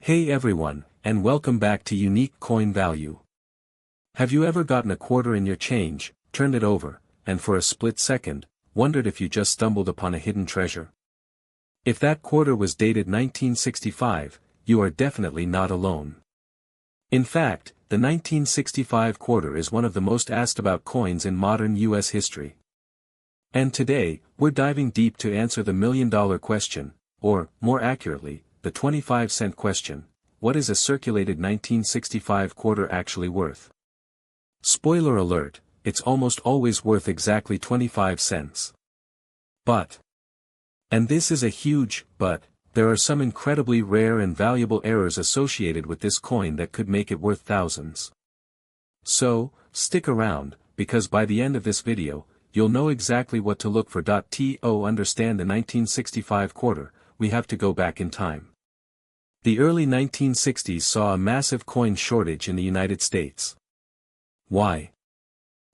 Hey everyone, and welcome back to Unique Coin Value. Have you ever gotten a quarter in your change, turned it over, and for a split second, wondered if you just stumbled upon a hidden treasure? If that quarter was dated 1965, you are definitely not alone. In fact, the 1965 quarter is one of the most asked about coins in modern US history. And today, we're diving deep to answer the million-dollar question, or, more accurately, the 25-cent question: what is a circulated 1965 quarter actually worth? Spoiler alert, it's almost always worth exactly 25 cents. But, and this is a huge but, there are some incredibly rare and valuable errors associated with this coin that could make it worth thousands. So, stick around, because by the end of this video, you'll know exactly what to look for. To understand the 1965 quarter, we have to go back in time. The early 1960s saw a massive coin shortage in the United States. Why?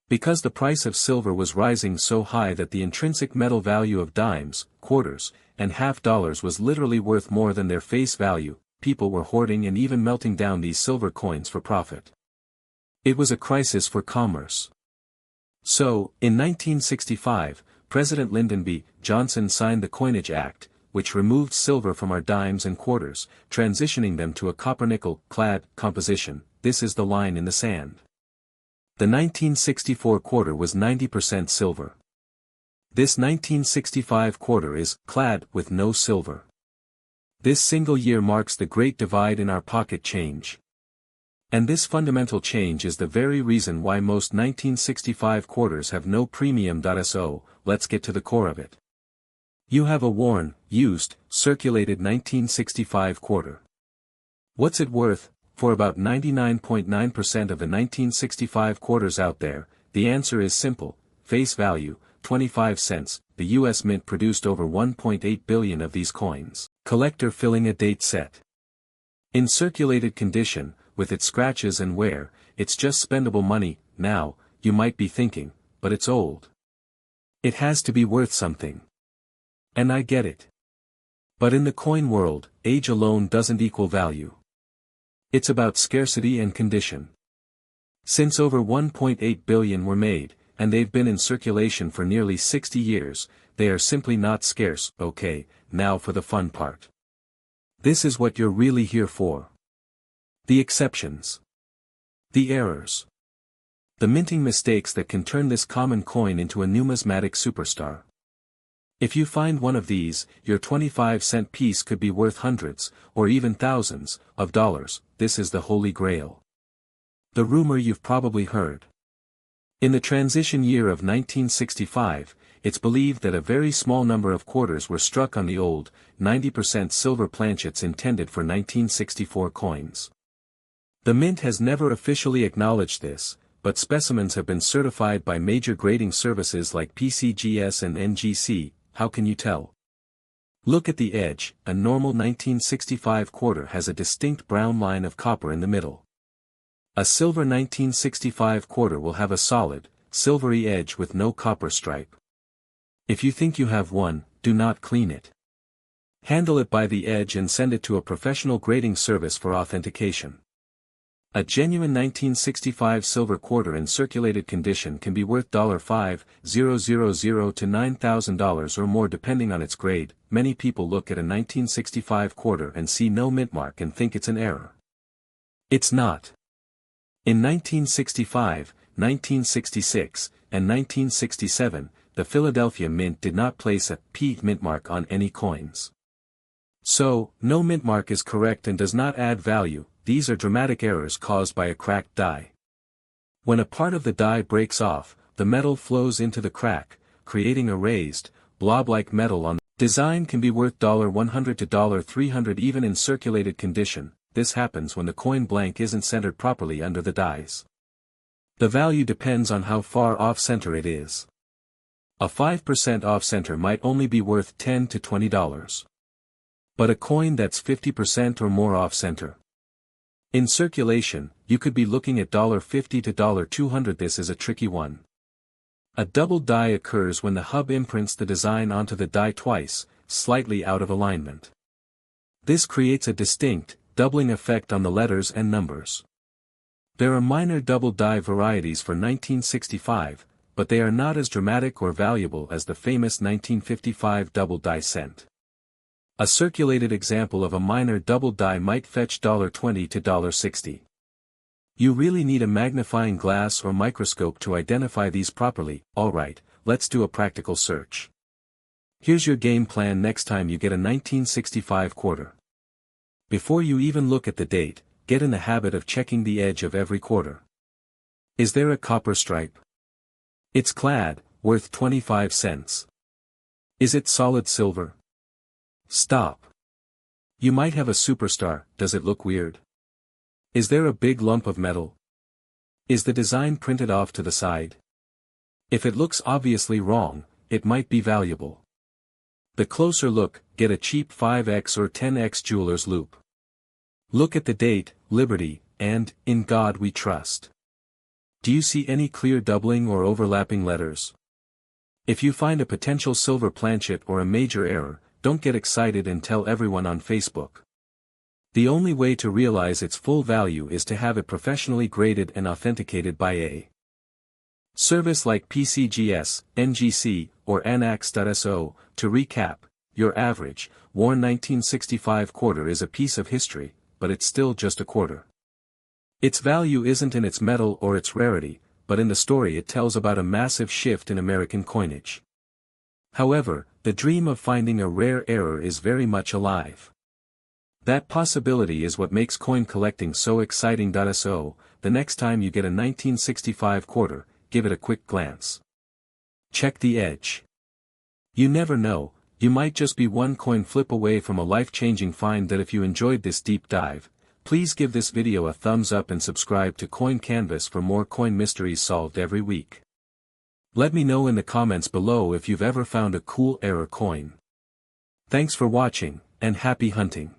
Because the price of silver was rising so high that the intrinsic metal value of dimes, quarters, and half dollars was literally worth more than their face value. People were hoarding and even melting down these silver coins for profit. It was a crisis for commerce. So, in 1965, President Lyndon B. Johnson signed the Coinage Act, which removed silver from our dimes and quarters, transitioning them to a copper-nickel clad composition. This is the line in the sand. The 1964 quarter was 90% silver. This 1965 quarter is clad with no silver. This single year marks the great divide in our pocket change. And this fundamental change is the very reason why most 1965 quarters have no premium. So, let's get to the core of it. You have a worn, used, circulated 1965 quarter. What's it worth? For about 99.9% of the 1965 quarters out there, the answer is simple: face value, 25 cents. The US Mint produced over 1.8 billion of these coins. Collector filling a date set. In circulated condition, with its scratches and wear, it's just spendable money. Now, you might be thinking, but it's old. It has to be worth something. And I get it. But in the coin world, age alone doesn't equal value. It's about scarcity and condition. Since over 1.8 billion were made, and they've been in circulation for nearly 60 years, they are simply not scarce. Okay, now for the fun part. This is what you're really here for. The exceptions. The errors. The minting mistakes that can turn this common coin into a numismatic superstar. If you find one of these, your 25-cent piece could be worth hundreds, or even thousands, of dollars. This is the Holy Grail. The rumor you've probably heard. In the transition year of 1965, it's believed that a very small number of quarters were struck on the old, 90% silver planchets intended for 1964 coins. The Mint has never officially acknowledged this, but specimens have been certified by major grading services like PCGS and NGC. How can you tell? Look at the edge. A normal 1965 quarter has a distinct brown line of copper in the middle. A silver 1965 quarter will have a solid, silvery edge with no copper stripe. If you think you have one, do not clean it. Handle it by the edge and send it to a professional grading service for authentication. A genuine 1965 silver quarter in circulated condition can be worth $5,000 to $9,000 or more depending on its grade. Many people look at a 1965 quarter and see no mint mark and think it's an error. It's not. In 1965, 1966, and 1967, the Philadelphia Mint did not place a P mint mark on any coins. So, no mint mark is correct and does not add value. These are dramatic errors caused by a cracked die. When a part of the die breaks off, the metal flows into the crack, creating a raised, blob-like metal on the design can be worth $100 to $300 even in circulated condition. This happens when the coin blank isn't centered properly under the dies. The value depends on how far off-center it is. A 5% off-center might only be worth $10 to $20. But a coin that's 50% or more off-center. In circulation, you could be looking at $50 to $200. This is a tricky one. A double die occurs when the hub imprints the design onto the die twice, slightly out of alignment. This creates a distinct, doubling effect on the letters and numbers. There are minor double die varieties for 1965, but they are not as dramatic or valuable as the famous 1955 double die cent. A circulated example of a minor double die might fetch $20 to $60. You really need a magnifying glass or microscope to identify these properly. Alright, let's do a practical search. Here's your game plan next time you get a 1965 quarter. Before you even look at the date, get in the habit of checking the edge of every quarter. Is there a copper stripe? It's clad, worth 25 cents. Is it solid silver? Stop. You might have a superstar. Does it look weird? Is there a big lump of metal? Is the design printed off to the side? If it looks obviously wrong, it might be valuable. The closer look, get a cheap 5x or 10x jeweler's loupe. Look at the date, Liberty, and, In God We Trust. Do you see any clear doubling or overlapping letters? If you find a potential silver planchet or a major error, don't get excited and tell everyone on Facebook. The only way to realize its full value is to have it professionally graded and authenticated by a service like PCGS, NGC, or Anax.so. To recap, your average, worn 1965 quarter is a piece of history, but it's still just a quarter. Its value isn't in its metal or its rarity, but in the story it tells about a massive shift in American coinage. However, the dream of finding a rare error is very much alive. That possibility is what makes coin collecting so exciting. So, the next time you get a 1965 quarter, give it a quick glance. Check the edge. You never know, you might just be one coin flip away from a life-changing find. If you enjoyed this deep dive, please give this video a thumbs up and subscribe to Coin Canvas for more coin mysteries solved every week. Let me know in the comments below if you've ever found a cool error coin. Thanks for watching, and happy hunting.